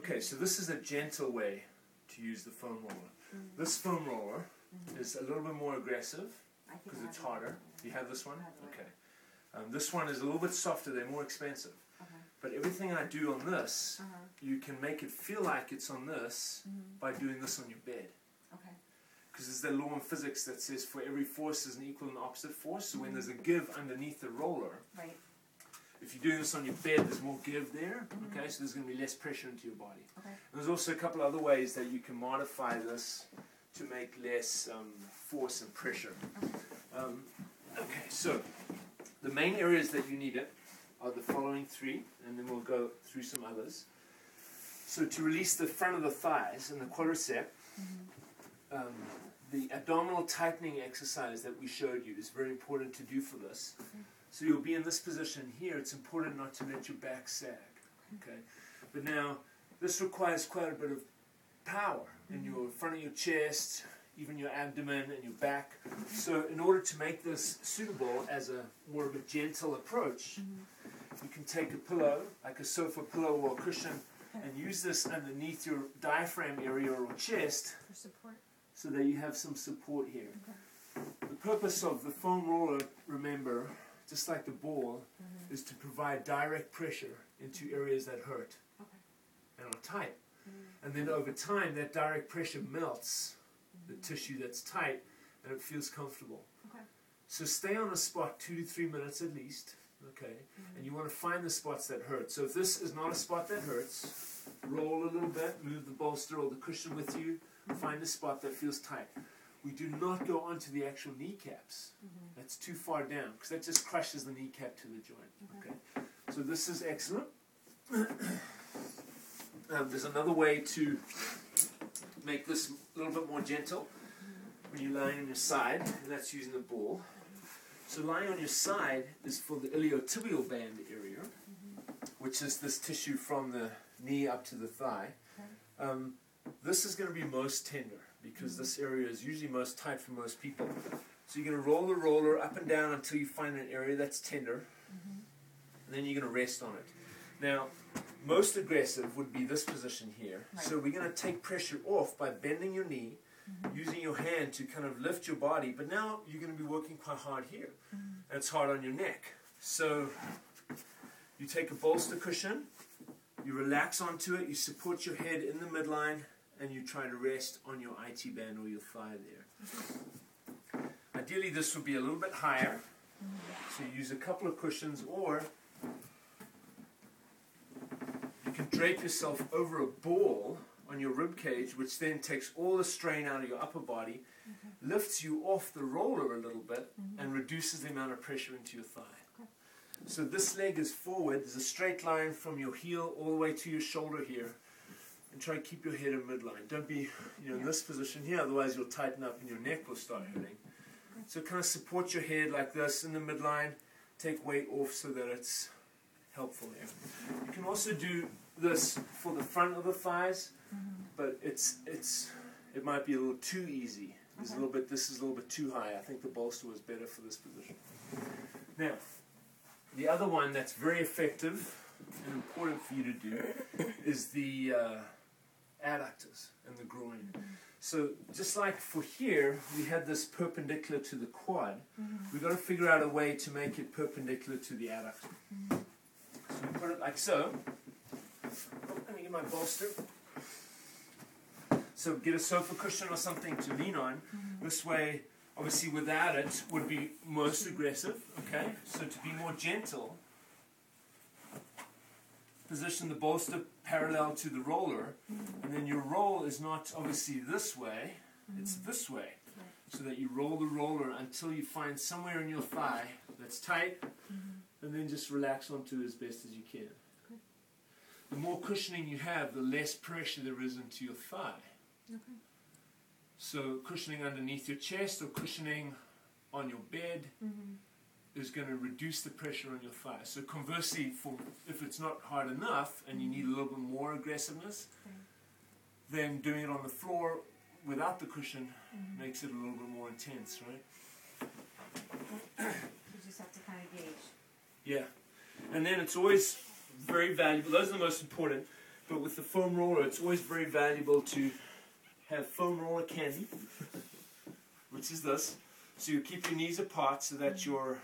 Okay, so this is a gentle way to use the foam roller. This foam roller is a little bit more aggressive because it's harder. Do you have this one? Okay. This one is a little bit softer. They're more expensive. But everything I do on this, you can make it feel like it's on this by doing this on your bed. Because there's the law in physics that says for every force is an equal and opposite force. So when there's a give underneath the roller, if you're doing this on your bed, there's more give there. Okay, so there's going to be less pressure into your body. And there's also a couple other ways that you can modify this to make less force and pressure. Okay, so the main areas that you need it are the following three, and then we'll go through some others. So to release the front of the thighs and the quadricep, the abdominal tightening exercise that we showed you is very important to do for this. So you'll be in this position here. It's important not to let your back sag. Okay, but now this requires quite a bit of power in your front of your chest, even your abdomen and your back. So in order to make this suitable as a more of a gentle approach, you can take a pillow, like a sofa pillow or a cushion, and use this underneath your diaphragm area or chest for support, so that you have some support here. The purpose of the foam roller, remember, just like the ball, is to provide direct pressure into areas that hurt and are tight. And then over time, that direct pressure melts the tissue that's tight, and it feels comfortable. So stay on a spot 2 to 3 minutes at least, and you want to find the spots that hurt. So if this is not a spot that hurts, roll a little bit, move the bolster or the cushion with you, find a spot that feels tight. We do not go onto the actual kneecaps. That's too far down, because that just crushes the kneecap to the joint. So this is excellent. There's another way to make this a little bit more gentle when you're lying on your side, and that's using the ball. So lying on your side is for the iliotibial band area, which is this tissue from the knee up to the thigh. This is going to be most tender, because this area is usually most tight for most people. So you're going to roll the roller up and down until you find an area that's tender, and then you're going to rest on it. Now, most aggressive would be this position here. So we're going to take pressure off by bending your knee, using your hand to kind of lift your body, but now you're going to be working quite hard here, and it's hard on your neck. So you take a bolster cushion, you relax onto it, you support your head in the midline, and you try to rest on your IT band or your thigh there. Ideally this would be a little bit higher, so you use a couple of cushions, or you can drape yourself over a ball on your rib cage, which then takes all the strain out of your upper body, lifts you off the roller a little bit, and reduces the amount of pressure into your thigh. So this leg is forward. There's a straight line from your heel all the way to your shoulder here, and try to keep your head in midline. Don't be, in this position here, otherwise you'll tighten up and your neck will start hurting. So kind of support your head like this in the midline, take weight off so that it's helpful there. You can also do this for the front of the thighs, but it might be a little too easy. This is a little bit too high. I think the bolster was better for this position. Now, the other one that's very effective and important for you to do is the adductors and the groin. So just like for here, we had this perpendicular to the quad. We've got to figure out a way to make it perpendicular to the adductor. So we put it like so. Let me get my bolster. So get a sofa cushion or something to lean on. This way, obviously without it, would be most aggressive. Okay, so to be more gentle, position the bolster parallel to the roller, and then your roll is not obviously this way, it's this way. So that you roll the roller until you find somewhere in your thigh that's tight, and then just relax onto it as best as you can. The more cushioning you have, the less pressure there is into your thigh. So cushioning underneath your chest or cushioning on your bed is going to reduce the pressure on your thigh. So conversely, if it's not hard enough and you need a little bit more aggressiveness, then doing it on the floor without the cushion makes it a little bit more intense, right? You just have to kind of gauge. Yeah. And then it's always very valuable. Those are the most important. But with the foam roller, it's always very valuable to have foam roller candy, which is this. So you keep your knees apart so that your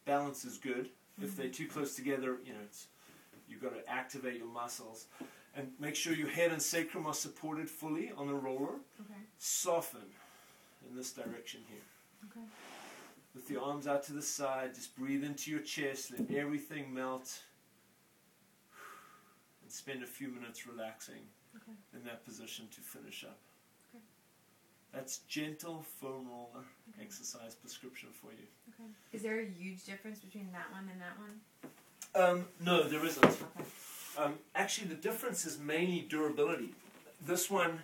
balance is good. If they're too close together, you've got to activate your muscles. And make sure your head and sacrum are supported fully on the roller. Okay. Soften in this direction here. Okay. With your arms out to the side, just breathe into your chest, let everything melt. And spend a few minutes relaxing in that position to finish up. Okay. That's gentle foam roller exercise prescription for you. Okay. Is there a huge difference between that one and that one? No, there isn't. Okay. Actually, the difference is mainly durability. This one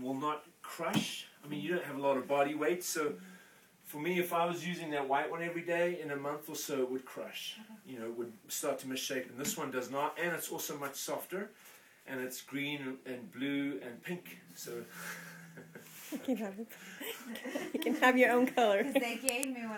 will not crush. I mean, you don't have a lot of body weight, so for me, if I was using that white one every day, in a month or so, it would crush. Okay. It would start to misshape, and this one does not, and it's also much softer, and it's green and blue and pink, so... You can have your own color. Because they gave me one.